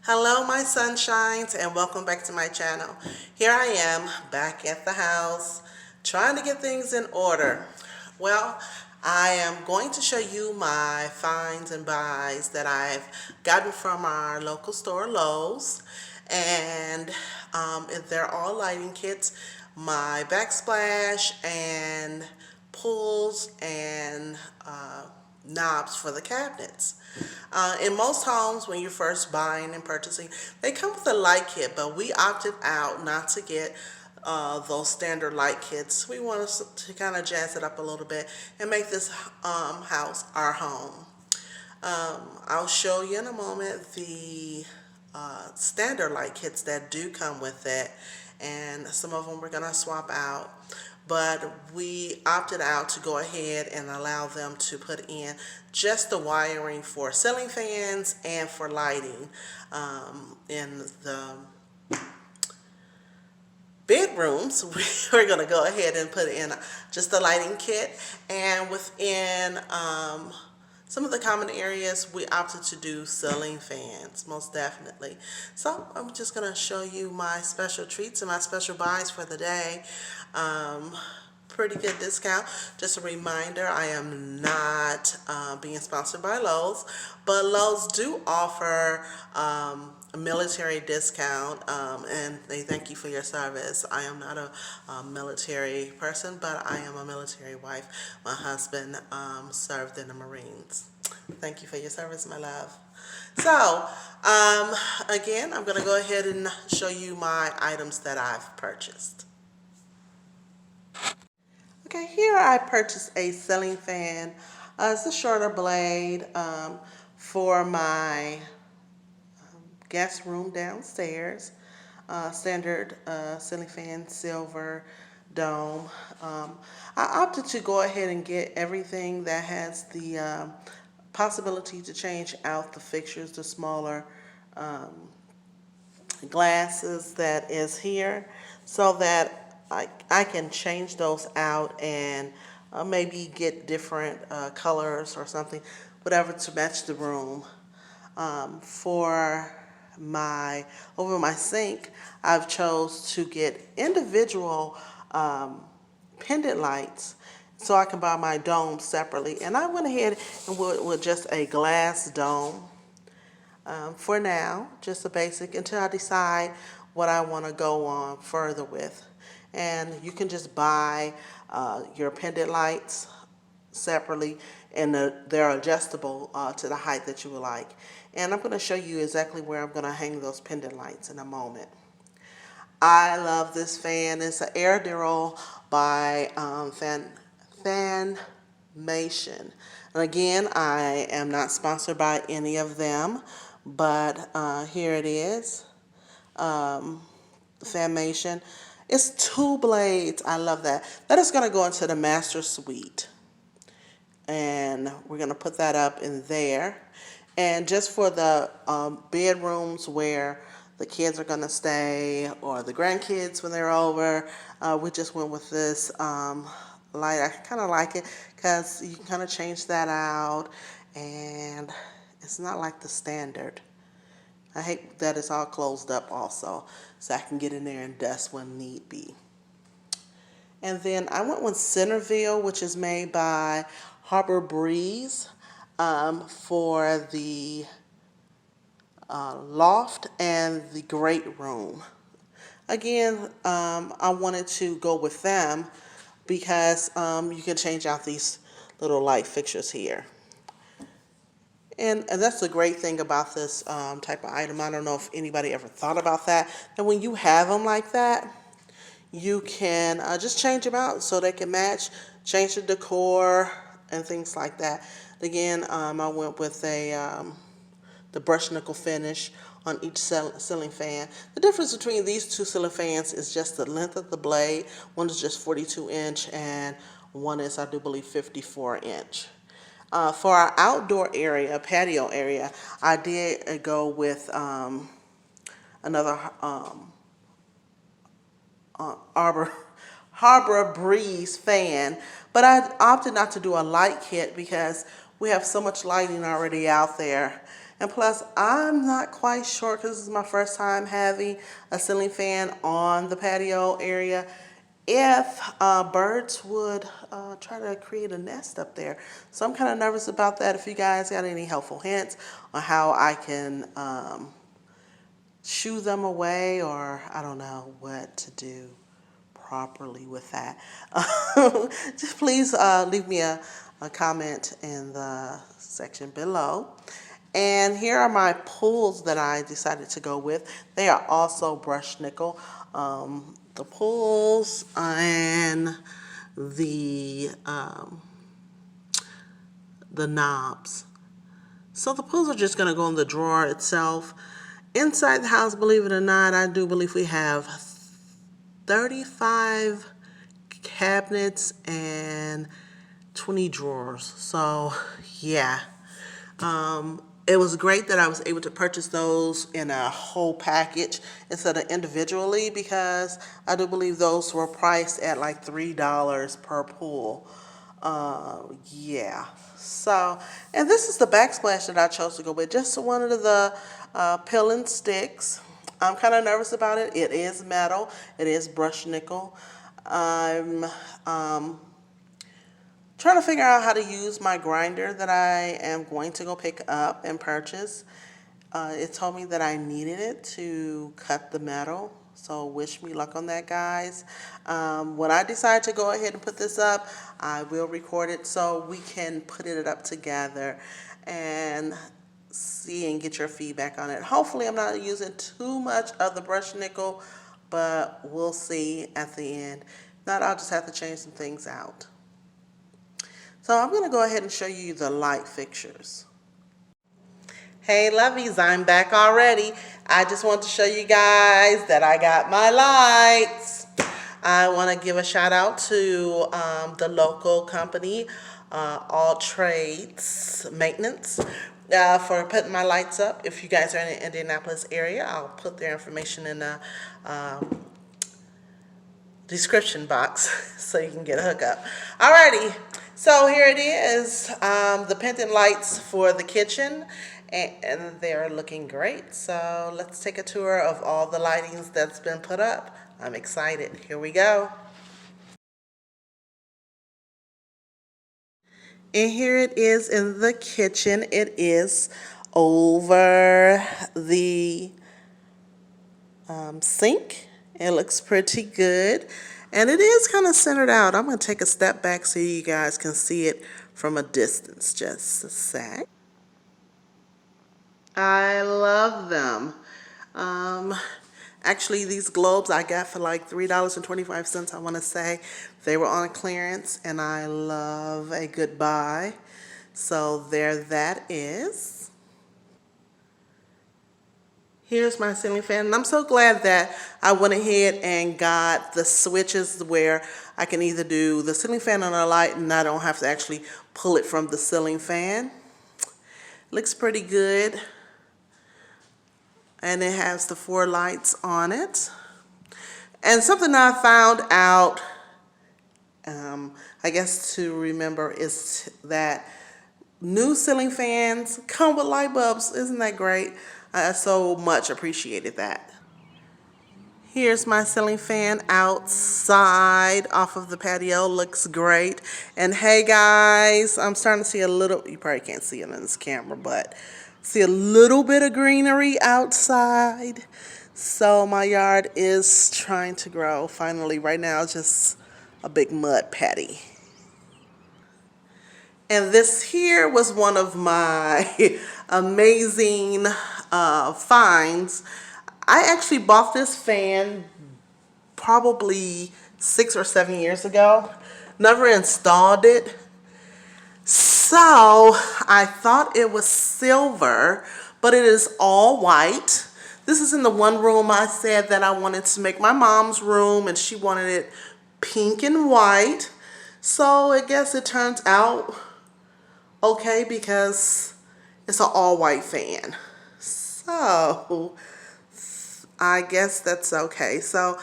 Hello, my sunshines, and welcome back to my channel. Here I am back at the house trying to get things in order. Well, I am going to show you my finds and buys that I've gotten from our local store, Lowe's, and they're all lighting kits. My backsplash and pulls and knobs for the cabinets. In most homes, when you're first buying and purchasing, they come with a light kit, but we opted out not to get those standard light kits. We want to kind of jazz it up a little bit and make this house our home. I'll show you in a moment the standard light kits that do come with it, and some of them we're going to swap out, but we opted out to go ahead and allow them to put in just the wiring for ceiling fans and for lighting in the bedrooms. We're going to go ahead and put in just the lighting kit, and within some of the common areas we opted to do ceiling fans, most definitely. So I'm just going to show you my special treats and my special buys for the day. Pretty good discount. Just a reminder, I am not being sponsored by Lowe's, but Lowe's do offer a military discount, and they thank you for your service. I am not a military person, but I am a military wife. My husband served in the Marines. Thank you for your service, my love. So, again, I'm going to go ahead and show you my items that I've purchased. Okay, here I purchased a ceiling fan. It's a shorter blade for my guest room downstairs. Standard ceiling fan, silver dome. I opted to go ahead and get everything that has the possibility to change out the fixtures, the smaller glasses that is here, so that I can change those out and maybe get different colors or something, whatever to match the room. For over my sink, I've chose to get individual pendant lights so I can buy my dome separately. And I went ahead and went with just a glass dome for now, just a basic, until I decide what I want to go on further with. And you can just buy your pendant lights separately, and they're adjustable to the height that you would like. And I'm going to show you exactly where I'm going to hang those pendant lights in a moment. I love this fan. It's an Air Dural by Fanmation. And again, I am not sponsored by any of them, but here it is. Fanmation. It's 2 blades. I love that. That is going to go into the master suite, and we're going to put that up in there. And just for the bedrooms where the kids are going to stay, or the grandkids when they're over, we just went with this light. I kind of like it because you can kind of change that out, and it's not like the standard. I hate that it's all closed up also, so I can get in there and dust when need be. And then I went with Centerville, which is made by Harbor Breeze, for the loft and the great room. Again, I wanted to go with them because you can change out these little light fixtures here. And that's the great thing about this type of item. I don't know if anybody ever thought about that. And when you have them like that, you can just change them out so they can match, change the decor and things like that. Again, I went with the brushed nickel finish on each ceiling fan. The difference between these 2 ceiling fans is just the length of the blade. One is just 42 inch and one is, I do believe, 54 inch. For our outdoor area, patio area, I did go with another Harbor Breeze fan, but I opted not to do a light kit because we have so much lighting already out there. And plus, I'm not quite sure, because this is my first time having a ceiling fan on the patio area, if birds would try to create a nest up there. So I'm kind of nervous about that. If you guys got any helpful hints on how I can shoo them away, or I don't know what to do properly with that, just please leave me a comment in the section below. And here are my pulls that I decided to go with. They are also brushed nickel. The pulls and the knobs. So the pulls are just going to go in the drawer itself. Inside the house, believe it or not, I do believe we have 35 cabinets and 20 drawers. So yeah, it was great that I was able to purchase those in a whole package instead of individually, because I do believe those were priced at like $3 per pull. Yeah. So, and this is the backsplash that I chose to go with. Just one of the pill and sticks. I'm kind of nervous about it. It is metal. It is brushed nickel. I'm trying to figure out how to use my grinder that I am going to go pick up and purchase. It told me that I needed it to cut the metal. So wish me luck on that, guys. When I decide to go ahead and put this up, I will record it so we can put it up together and see and get your feedback on it. Hopefully I'm not using too much of the brushed nickel, but we'll see at the end. If not, I'll just have to change some things out. So I'm going to go ahead and show you the light fixtures. Hey lovies, I'm back already. I just want to show you guys that I got my lights. I want to give a shout out to the local company, All Trades Maintenance, for putting my lights up. If you guys are in the Indianapolis area, I'll put their information in the description box so you can get a hookup. Alrighty, so here it is, the pendant lights for the kitchen, and they're looking great. So let's take a tour of all the lightings that's been put up. I'm excited. Here we go. And here it is in the kitchen. It is over the sink. It looks pretty good. And it is kind of centered out. I'm going to take a step back so you guys can see it from a distance. Just a sec. I love them. Actually, these globes I got for like $3.25, I want to say. They were on clearance, and I love a good buy. So there that is. Here's my ceiling fan, and I'm so glad that I went ahead and got the switches where I can either do the ceiling fan on a light and I don't have to actually pull it from the ceiling fan. Looks pretty good. And it has the 4 lights on it. And something I found out, I guess to remember, is that new ceiling fans come with light bulbs. Isn't that great? I so much appreciated that. Here's my ceiling fan outside off of the patio. Looks great. And hey guys, I'm starting to see a little, you probably can't see it in this camera, but see a little bit of greenery outside. So my yard is trying to grow. Finally, right now it's just a big mud patty. And this here was one of my amazing finds. I actually bought this fan probably 6 or 7 years ago. Never installed it. So I thought it was silver, but it is all white. This is in the one room I said that I wanted to make my mom's room, and she wanted it pink and white. So I guess it turns out okay because it's an all white fan. So I guess that's okay. So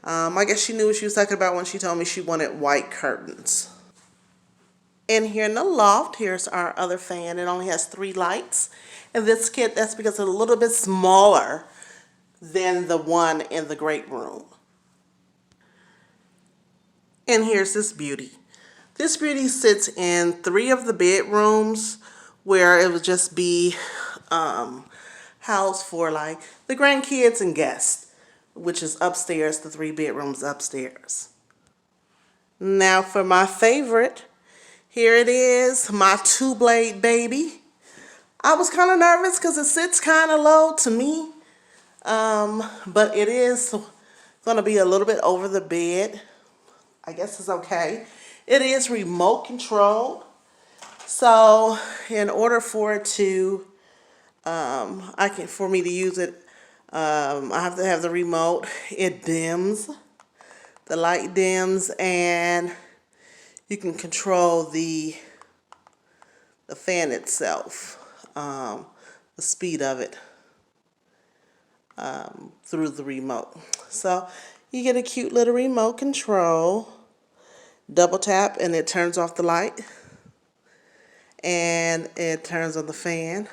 I guess she knew what she was talking about when she told me she wanted white curtains. And here in the loft, here's our other fan. It only has 3 lights. And this kit, that's because it's a little bit smaller than the one in the great room. And here's this beauty. This beauty sits in 3 of the bedrooms where it would just be housed for like the grandkids and guests, which is upstairs, the 3 bedrooms upstairs. Now for my favorite, here it is, my 2-blade baby. I was kind of nervous because it sits kind of low to me, but it is going to be a little bit over the bed. I guess it's okay. It is remote controlled, so in order for it to, for me to use it, I have to have the remote. It dims, the light dims, and you can control the fan itself, the speed of it through the remote. So you get a cute little remote control. Double tap and it turns off the light, and it turns on the fan.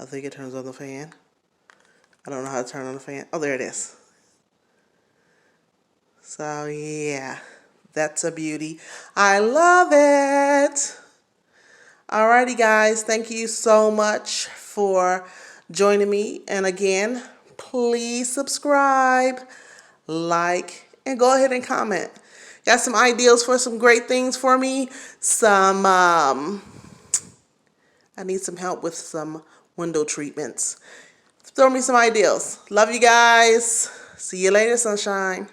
I think it turns on the fan. I don't know how to turn on the fan. Oh, there it is. So yeah, that's a beauty. I love it. Alrighty guys, thank you so much for joining me. And again, please subscribe, like, and go ahead and comment. Got some ideas for some great things for me. I need some help with some window treatments. Throw me some ideas. Love you guys. See you later, sunshine.